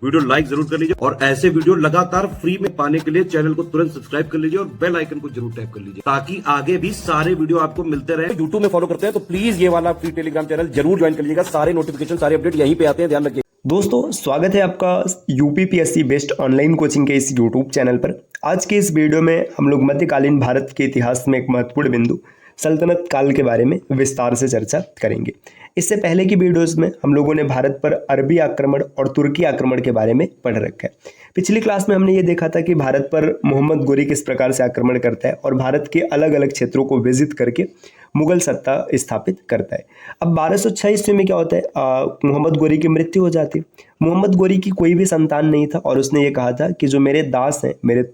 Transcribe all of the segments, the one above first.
Video like जरूर कर लीजिए और ऐसे वीडियो लगातार फ्री में पाने के लिए चैनल को तुरंत सब्सक्राइब कर लीजिए और बेल आइकन को जरूर टैप कर लीजिए ताकि आगे भी सारे वीडियो आपको मिलते रहे। यूट्यूब में फॉलो करते हैं तो प्लीज ये वाला फ्री टेलीग्राम चैनल जरूर ज्वाइन कर लीजिएगा। सारे नोटिफिकेशन सारे अपडेट यहीं पे आते हैं, ध्यान रखिए। दोस्तों स्वागत है आपका यूपीपीएससी बेस्ट ऑनलाइन कोचिंग के इस यूट्यूब चैनल पर। आज के इस वीडियो में हम लोग मध्यकालीन भारत के इतिहास में एक महत्वपूर्ण बिंदु सल्तनत काल के बारे में विस्तार से चर्चा करेंगे। इससे पहले की वीडियोस में हम लोगों ने भारत पर अरबी आक्रमण और तुर्की आक्रमण के बारे में पढ़ रखा है। पिछली क्लास में हमने ये देखा था कि भारत पर मोहम्मद गोरी किस प्रकार से आक्रमण करता है और भारत के अलग अलग क्षेत्रों को विजित करके मुगल सत्ता स्थापित करता है। अब 1206 ईस्वी में क्या होता है, मोहम्मद गोरी की मृत्यु हो जाती है। मोहम्मद गोरी की कोई भी संतान नहीं था और उसने ये कहा था कि जो मेरे दास हैं, मेरे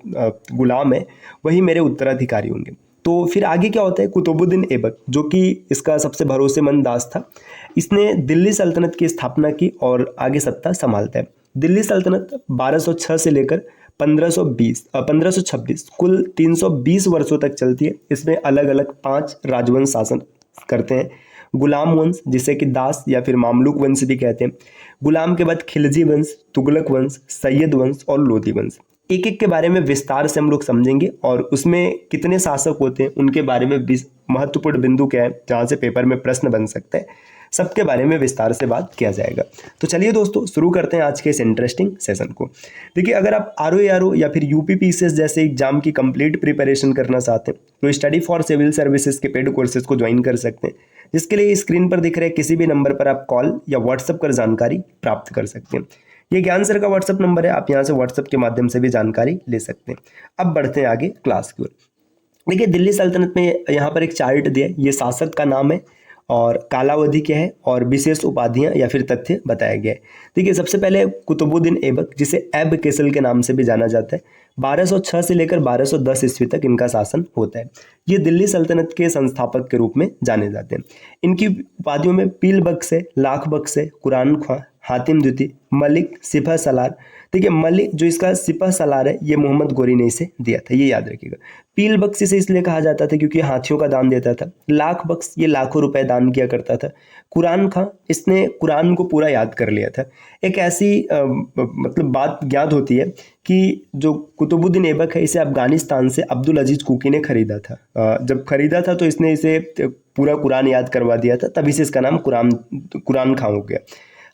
गुलाम हैं, वही मेरे उत्तराधिकारी होंगे। तो फिर आगे क्या होता है, कुतुबुद्दीन ऐबक जो कि इसका सबसे भरोसेमंद दास था, इसने दिल्ली सल्तनत की स्थापना की और आगे सत्ता संभालता है। दिल्ली सल्तनत 1206 से लेकर 1526 कुल 320 वर्षों तक चलती है। इसमें अलग अलग 5 राजवंश शासन करते हैं। गुलाम वंश जिसे कि दास या फिर मामलुक वंश भी कहते हैं। गुलाम के बाद खिलजी वंश, तुगलक वंश, सैयद वंश और लोधी वंश। एक एक के बारे में विस्तार से हम लोग समझेंगे और उसमें कितने शासक होते हैं, उनके बारे में महत्वपूर्ण बिंदु क्या है जहाँ से पेपर में प्रश्न बन सकते हैं, सबके बारे में विस्तार से बात किया जाएगा। तो चलिए दोस्तों शुरू करते हैं आज के इस इंटरेस्टिंग सेशन को। देखिए, अगर आप आरओ या फिर यूपीपीसीएस जैसे एग्जाम की कंप्लीट प्रिपरेशन करना चाहते हैं तो स्टडी फॉर सिविल सर्विसेज के पेड कोर्सेज को ज्वाइन कर सकते हैं, जिसके लिए स्क्रीन पर दिख रहे किसी भी नंबर पर आप कॉल या व्हाट्सएप कर जानकारी प्राप्त कर सकते हैं। ये ज्ञान सर का व्हाट्सएप नंबर है, आप यहाँ से व्हाट्सएप के माध्यम से भी जानकारी ले सकते हैं। अब बढ़ते हैं आगे क्लास की ओर। देखिए, दिल्ली सल्तनत में यहाँ पर एक चार्ट दिया है, ये शासक का नाम है और कालावधि क्या है और विशेष उपाधियां या फिर तथ्य बताया गया है। देखिए, सबसे पहले कुतुबुद्दीन ऐबक जिसे ऐब केसल के नाम से भी जाना जाता है, 1206 से लेकर 1210 ईस्वी तक इनका शासन होता है। ये दिल्ली सल्तनत के संस्थापक के रूप में जाने जाते हैं। इनकी उपाधियों में पील बख्श है, लाख बख्श है, कुरान ख्वां, हातिम द्वितीय, मलिक, सिपह सलार। देखिए, मलिक जो इसका सिपह सलार है, ये मोहम्मद गोरी ने इसे दिया था, ये याद रखिएगा। पील बख्श इसे इसलिए कहा जाता था क्योंकि हाथियों का दान देता था। लाख बख्श ये लाखों रुपए दान किया करता था। कुरान खां, इसने कुरान को पूरा याद कर लिया था। एक ऐसी मतलब बात ज्ञात होती है कि जो कुतुबुद्दीन ऐबक है, इसे अफगानिस्तान से अब्दुल अजीज कुकी ने खरीदा था। जब खरीदा था तो इसने इसे पूरा कुरान याद करवा दिया था, तभी से इसका नाम कुरान खां हो गया।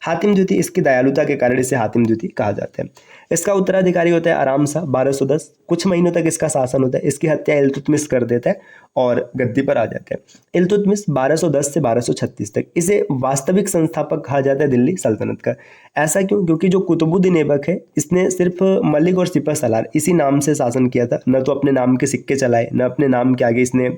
हातिम द्वितीय, इसकी दयालुता के कारण इसे हातिम द्वितीय कहा जाता है। इसका उत्तराधिकारी होता है आराम शाह, 1210। कुछ महीनों तक इसका शासन होता है। इसकी हत्या इल्तुतमिश कर देता है और गद्दी पर आ जाता है। इल्तुतमिश 1210 से 1236 तक। इसे वास्तविक संस्थापक कहा जाता है दिल्ली सल्तनत का। ऐसा क्यों? क्योंकि जो कुतुबुद्दीन ऐबक है, इसने सिर्फ मलिक और सिपह सलार इसी नाम से शासन किया था, न तो अपने नाम के सिक्के चलाए, न अपने नाम के आगे इसने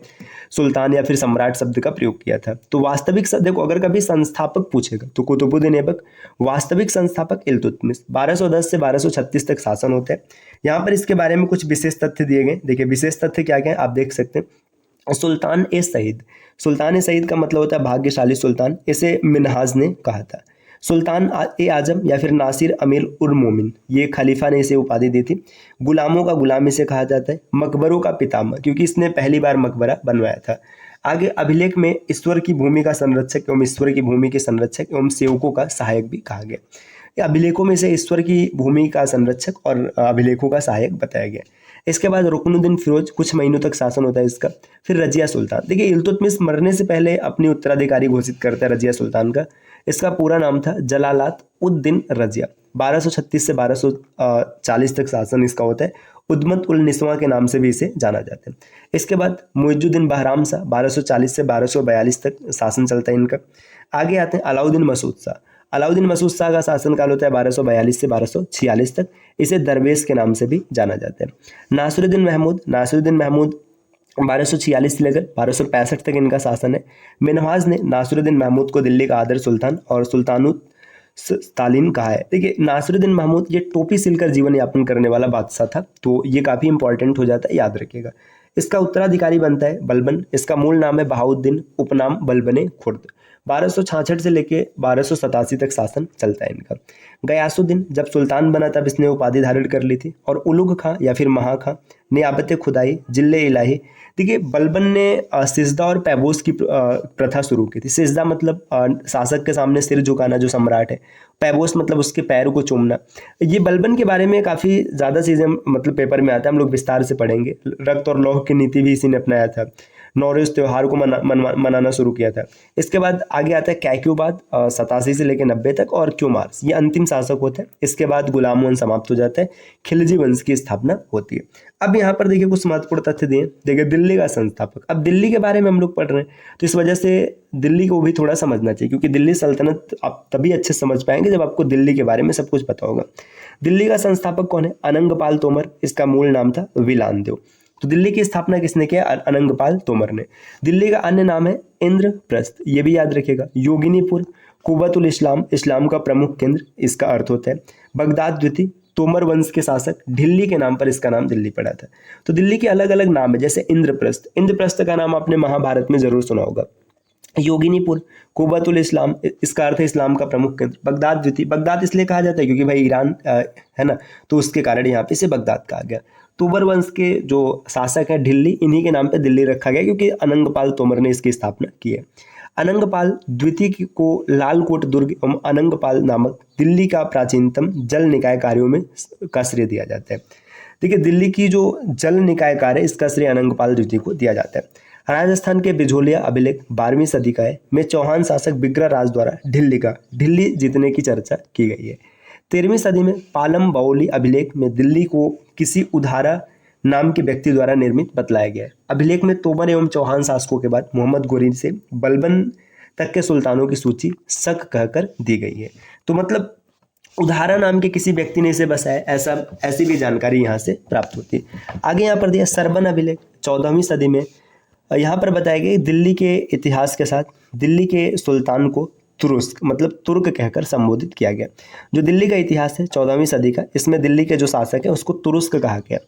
सुल्तान या फिर सम्राट शब्द का प्रयोग किया था। तो वास्तविक देखो, अगर कभी संस्थापक पूछेगा तो कुतुबुद्दीन ऐबक, वास्तविक संस्थापक इल्तुतमिश। 1210 से 1236 तक शासन होता है। यहाँ पर इसके बारे में कुछ विशेष तथ्य दिए गए। देखिए, विशेष तथ्य क्या क्या है आप देख सकते हैं। सुल्तान ए सईद, सुल्तान ए सईद का मतलब होता है भाग्यशाली सुल्तान, इसे मिन्हाज ने कहा था। सुल्तान ए आजम या फिर नासिर अमीर उल मोमिन, ये खलीफा ने इसे उपाधि दी थी। गुलामों का गुलाम इसे कहा जाता है। मकबरों का पितामह, क्योंकि इसने पहली बार मकबरा बनवाया था। आगे अभिलेख में ईश्वर की भूमि का संरक्षक एवं ईश्वर की भूमि के संरक्षक एवं सेवकों का सहायक भी कहा गया। ये अभिलेखों में से ईश्वर की भूमि का संरक्षक और अभिलेखों का सहायक बताया गया। इसके बाद रुकनुद्दीन फिरोज, कुछ महीनों तक शासन होता है इसका। फिर रजिया सुल्तान। देखिए, इल्तुतमिश मरने से पहले अपनी उत्तराधिकारी घोषित करता है रजिया सुल्तान का। इसका पूरा नाम था जलालात उद दिन रजिया। 1236 से 1240 तक शासन इसका होता है। उद्मत उल निस्वा के नाम से भी इसे जाना जाता है। इसके बाद मुइजुद्दीन बहराम शाह, 1240 से 1242 तक शासन चलता है इनका। आगे आते हैं अलाउद्दीन मसूद शाह। अलाउद्दीन मसूद शाह का शासनकाल होता है 1242 से 1246 तक। इसे दरवेश के नाम से भी जाना जाता है। नासिरुद्दीन महमूद, नासिरुद्दीन महमूद 1246 से लेकर 1265 तक इनका शासन है। मिन्हाज ने नासिरुद्दीन महमूद को दिल्ली का आदर सुल्तान और सुल्तानुत स्तालिन कहा है। देखिए, नासिरुद्दीन महमूद ये टोपी सिलकर जीवन यापन करने वाला बादशाह था, तो ये काफ़ी इंपॉर्टेंट हो जाता है, याद रखिएगा। इसका उत्तराधिकारी बनता है बलबन। इसका मूल नाम है बहाउद्दीन, उपनाम बलबने खुर्द। 1266 से लेके 1287 तक शासन चलता है इनका। गयासुद्दीन जब सुल्तान बना तब इसने उपाधि धारण कर ली थी। और उलुग खां या फिर महा खां, नियाबत खुदाई, जिले इलाही, देखिए बलबन ने सिजदा और पैबोस की प्रथा शुरू की थी। सिजदा मतलब शासक के सामने सिर झुकाना जो सम्राट है, पैबोस मतलब उसके पैर को चूमना। ये बलबन के बारे में काफ़ी ज़्यादा चीज़ें मतलब पेपर में आता है, हम लोग विस्तार से पढ़ेंगे। रक्त और लौह की नीति भी इसी ने अपनाया था। नौरोज त्योहार को मनाना शुरू किया था। इसके बाद आगे आता है कैक्यूबाद 87 से लेकर 90 तक, और क्यूमार्स ये अंतिम शासक होते हैं। इसके बाद गुलाम वंश समाप्त हो जाता है, खिलजी वंश की स्थापना होती है। अब यहाँ पर देखिए कुछ महत्वपूर्ण तथ्य दिए। देखिए दिल्ली का संस्थापक, अब दिल्ली के बारे में हम लोग पढ़ रहे हैं तो इस वजह से दिल्ली को भी थोड़ा समझना चाहिए, क्योंकि दिल्ली सल्तनत आप तभी अच्छे से समझ पाएंगे जब आपको दिल्ली के बारे में सब कुछ पता होगा। दिल्ली का संस्थापक कौन है? अनंगपाल तोमर, इसका मूल नाम था विलानदेव। तो दिल्ली की स्थापना किसने किया? अनंगपाल तोमर ने। दिल्ली का अन्य नाम है इंद्रप्रस्थ, ये भी याद रखिएगा। योगिनीपुर, कुबतुल इस्लाम, इस्लाम का प्रमुख केंद्र, इसका अर्थ होता है। बगदाद द्वितीय, तोमर वंश के शासक, ढिल्ली के नाम पर इसका नाम दिल्ली पड़ा था। तो दिल्ली के अलग अलग नाम है, जैसे इंद्रप्रस्थ, इंद्रप्रस्थ का नाम आपने महाभारत में जरूर सुना होगा। योगिनीपुर, कुबतुल इस्लाम, इसका अर्थ है इस्लाम का प्रमुख केंद्र। बगदाद द्वितीय, बगदाद इसलिए कहा जाता है क्योंकि भाई ईरान है ना, तो उसके कारण यहाँ पे इसे बगदाद कहा गया। तोमर वंश के जो शासक है ढिल्ली, इन्हीं के नाम पे दिल्ली रखा गया क्योंकि अनंगपाल तोमर ने इसकी स्थापना की है। अनंगपाल द्वितीय को लालकोट दुर्ग एवं अनंगपाल नामक दिल्ली का प्राचीनतम जल निकाय कार्यों में का श्रेय दिया जाता है। देखिए दिल्ली की जो जल निकाय कार्य है, इसका श्रेय अनंगपाल द्वितीय को दिया जाता है। राजस्थान के बिजोलिया अभिलेख 12वीं सदी का है, में चौहान शासक बिग्रा राज द्वारा दिल्ली जीतने की चर्चा की गई है। 13वीं सदी में पालम बाओली अभिलेख में दिल्ली को किसी उधारा नाम के व्यक्ति द्वारा निर्मित बतलाया गया है। अभिलेख में तोमर एवं चौहान शासकों के बाद मोहम्मद गोरी से बलबन तक के सुल्तानों की सूची शक कहकर दी गई है। तो मतलब उधारा नाम के किसी व्यक्ति ने इसे बसाया, ऐसी भी जानकारी यहाँ से प्राप्त होती है। आगे यहाँ पर दिया सरबन अभिलेख 14वीं सदी में। यहाँ पर बताया गया दिल्ली के इतिहास के साथ दिल्ली के सुल्तान को तुरुस्क मतलब तुर्क कहकर संबोधित किया गया। जो दिल्ली का इतिहास है 14वीं सदी का, इसमें दिल्ली के जो शासक है उसको तुरुस्क कहा गया।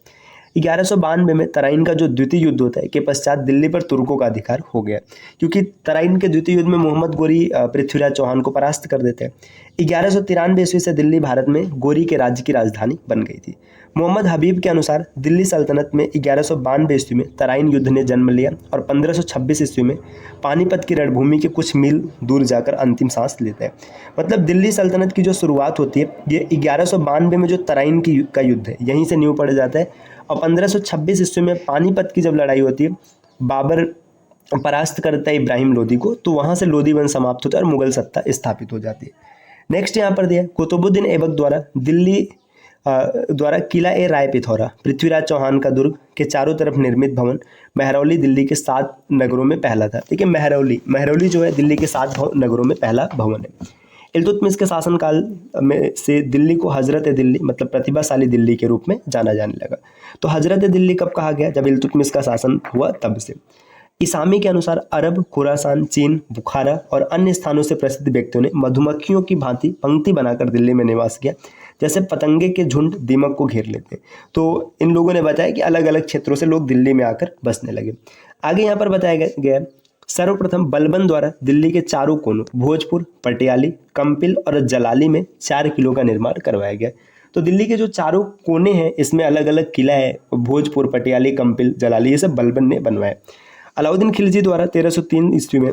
1192 में तराइन का जो द्वितीय युद्ध होता है के पश्चात दिल्ली पर तुर्कों का अधिकार हो गया, क्योंकि तराइन के द्वितीय युद्ध में मोहम्मद गोरी पृथ्वीराज चौहान को परास्त कर देते हैं। 1193 ईस्वी से दिल्ली भारत में गोरी के राज्य की राजधानी बन गई थी। मोहम्मद हबीब के अनुसार दिल्ली सल्तनत में 1192 ईस्वी में तराइन युद्ध ने जन्म लिया और 1526 ईस्वी में पानीपत की रणभूमि के कुछ मील दूर जाकर अंतिम सांस लेते हैं। मतलब दिल्ली सल्तनत की जो शुरुआत होती है ये 1192 में जो तराइन का युद्ध है यहीं से नींव पड़ जाता है, और 1526 ईस्वी में पानीपत की जब लड़ाई होती है, बाबर परास्त करता है इब्राहिम लोदी को, तो वहाँ से लोदी वंश समाप्त होता है और मुगल सत्ता स्थापित हो जाती है। नेक्स्ट यहाँ पर दिया कुतुबुद्दीन ऐबक द्वारा दिल्ली द्वारा किला ए राय पिथौरा पृथ्वीराज चौहान का दुर्ग के चारों तरफ निर्मित भवन महरौली दिल्ली के 7 नगरों में पहला था। ठीक है, महरौली जो है दिल्ली के 7 नगरों में पहला भवन है। इल्तुतमिश के शासनकाल में से दिल्ली को हजरत दिल्ली मतलब प्रतिभाशाली दिल्ली के रूप में जाना जाने लगा। तो हजरत दिल्ली कब कहा गया? जब इल्तुतमिश का शासन हुआ तब से। इसामी के अनुसार अरब, खुरासान, चीन, बुखारा और अन्य स्थानों से प्रसिद्ध व्यक्तियों ने मधुमक्खियों की भांति पंक्ति बनाकर दिल्ली में निवास किया, जैसे पतंगे के झुंड दीमक को घेर लेते हैं। तो इन लोगों ने बताया कि अलग अलग क्षेत्रों से लोग दिल्ली में आकर बसने लगे। आगे यहाँ पर बताया गया सर्वप्रथम बलबन द्वारा दिल्ली के चारों कोनों भोजपुर, पटियाली, कंपिल और जलाली में 4 किलों का निर्माण करवाया गया। तो दिल्ली के जो चारों कोने हैं इसमें अलग अलग किला है, भोजपुर, पटियाली, कंपिल, जलाली, ये सब बलबन ने बनवाया। अलाउद्दीन खिलजी द्वारा 1303 ईस्वी में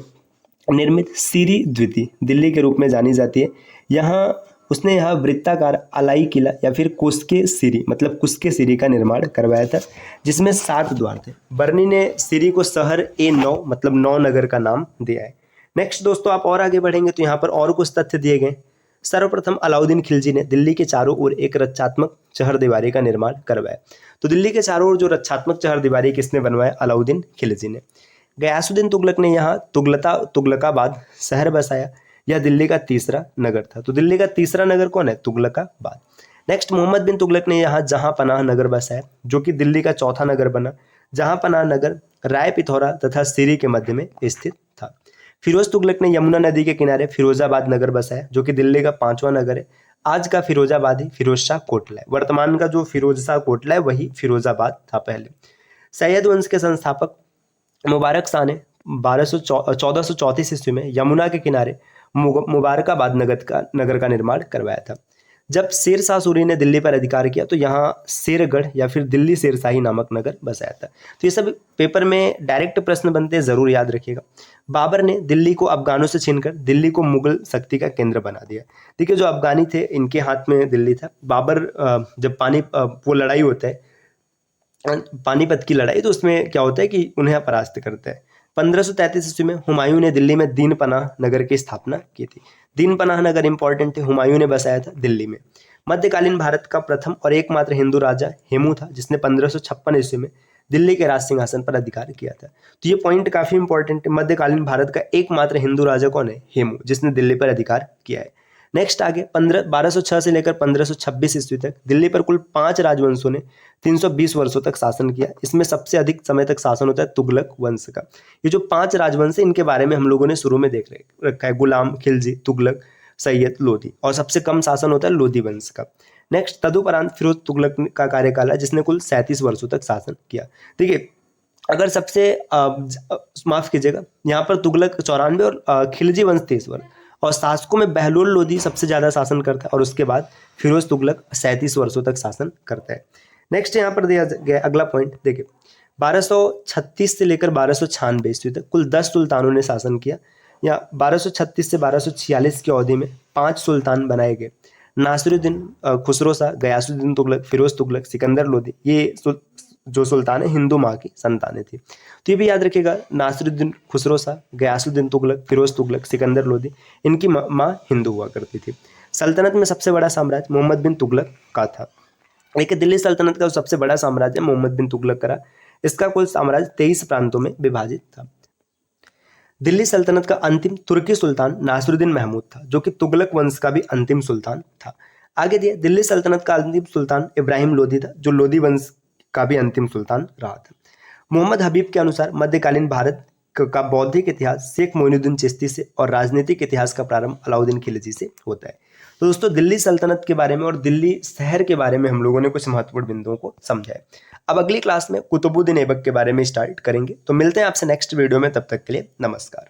निर्मित सीरी द्वितीय दिल्ली के रूप में जानी जाती है। उसने यहाँ वृत्ताकार अलाई किला या फिर कुस्के सीरी मतलब कुस्के सीरी का निर्माण करवाया था, जिसमें 7 द्वार थे। बर्नी ने सीरी को शहर ए9 मतलब 9 नगर का नाम दिया है। नेक्स्ट दोस्तों आप और आगे बढ़ेंगे तो यहाँ पर और कुछ तथ्य दिए गए। सर्वप्रथम अलाउद्दीन खिलजी ने दिल्ली के चारों ओर एक रक्षात्मक चहरदीवारी का निर्माण करवाया। तो दिल्ली के चारों ओर जो रक्षात्मक चहरदीवारी किसने बनवाया? अलाउद्दीन खिलजी ने। गयासुद्दीन तुगलक ने यहाँ तुगलकाबाद शहर बसाया। यह दिल्ली का तीसरा नगर था। तो दिल्ली का तीसरा नगर कौन है? तुगलकाबाद। नेक्स्ट मोहम्मद बिन तुगलक ने यहाँ जहांपनाह नगर बसाया, जो कि दिल्ली का चौथा नगर बना। जहांपनाह नगर राय पिथौरा तथा सीरी के मध्य में स्थित था। फिरोज तुगलक ने यमुना नदी के किनारे फिरोजाबाद नगर बसाया, जो कि दिल्ली का 5वां नगर है। आज का फिरोजाबाद ही फिरोज शाह कोटला है। वर्तमान का जो फिरोज शाह कोटला है वही फिरोजाबाद था पहले। सैयद वंश के संस्थापक मुबारक शाह ने 1434 ईस्वी में यमुना के किनारे मुबारकाबाद नगर का निर्माण करवाया था। जब शेरशाह सूरी ने दिल्ली पर अधिकार किया तो यहाँ शेरगढ़ या फिर दिल्ली शेरशाही नामक नगर बसाया था। तो ये सब पेपर में डायरेक्ट प्रश्न बनते हैं, जरूर याद रखिएगा। बाबर ने दिल्ली को अफगानों से छीनकर दिल्ली को मुगल शक्ति का केंद्र बना दिया। देखिए जो अफगानी थे इनके हाथ में दिल्ली था। बाबर जब वो लड़ाई होता है पानीपत की लड़ाई, तो उसमें क्या होता है कि उन्हें परास्त करता है। 1533 ईस्वी में हुमायूं ने दिल्ली में दीन पनाह नगर की स्थापना की थी। दीन पनाह नगर इंपॉर्टेंट थे, हुमायूं ने बसाया था दिल्ली में। मध्यकालीन भारत का प्रथम और एकमात्र हिंदू राजा हेमू था, जिसने 1556 ईस्वी में दिल्ली के राज सिंहासन पर अधिकार किया था। तो ये पॉइंट काफी इंपॉर्टेंट है। मध्यकालीन भारत का एकमात्र हिंदू राजा कौन है? हेमू, जिसने दिल्ली पर अधिकार किया है। नेक्स्ट आगे 1206 से लेकर 1526 ईस्वी तक दिल्ली पर कुल 5 राजवंशों ने 320 वर्षों तक शासन किया। इसमें सबसे अधिक समय तक शासन होता है तुगलक वंश का। ये जो 5 राजवंश है इनके बारे में हम लोगों ने शुरू में देख रखा है, गुलाम, खिलजी, तुगलक, सैयद, लोधी, और सबसे कम शासन होता है लोधी वंश का। नेक्स्ट तदुपरांत फिरोज तुगलक का कार्यकाल है, जिसने कुल 37 वर्षों तक शासन किया। देखिए अगर सबसे माफ कीजिएगा, यहाँ पर तुगलक 94 और खिलजी वंश 23 वर्ष, और शासकों में बहलोल लोधी सबसे ज्यादा शासन करता है, और उसके बाद फिरोज तुगलक 37 वर्षों तक शासन करता है। नेक्स्ट यहाँ पर दिया गया अगला पॉइंट देखिए, 1236 से लेकर 1296 ईस्वी तक कुल 10 सुल्तानों ने शासन किया। या 1236 से 1246 की अवधि में 5 सुल्तान बनाए गए। नासिरुद्दीन, खुसरो शाह, गयासुद्दीन तुगलक, फिरोज तुगलक, सिकंदर लोधी, ये जो सुल्तान है हिंदू माँ की संतानें थी। तो ये भी याद रखिएगा, नासिरुद्दीन, खुसरो शाह, गयासुद्दीन तुगलक, फिरोज तुगलक, सिकंदर लोधी, इनकी माँ हिंदू हुआ करती थी। सल्तनत में सबसे बड़ा साम्राज्य मोहम्मद बिन तुगलक का था। लेकिन दिल्ली सल्तनत का सबसे बड़ा साम्राज्य मोहम्मद बिन तुगलक का। इसका कुल साम्राज्य 23 प्रांतों में विभाजित था। दिल्ली सल्तनत का अंतिम तुर्की सुल्तान नासिरुद्दीन महमूद था, जो कि तुगलक वंश का भी अंतिम सुल्तान था। आगे दिया दिल्ली सल्तनत का अंतिम सुल्तान इब्राहिम लोधी था, जो लोधी वंश का भी अंतिम सुल्तान रहा था। मोहम्मद हबीब के अनुसार मध्यकालीन भारत का बौद्धिक इतिहास शेख मोइनुद्दीन चिश्ती से और राजनीतिक इतिहास का प्रारंभ अलाउद्दीन खिलजी से होता है। तो दोस्तों दिल्ली सल्तनत के बारे में और दिल्ली शहर के बारे में हम लोगों ने कुछ महत्वपूर्ण बिंदुओं को समझा है। अब अगली क्लास में कुतुबुद्दीन ऐबक के बारे में स्टार्ट करेंगे। तो मिलते हैं आपसे नेक्स्ट वीडियो में, तब तक के लिए नमस्कार।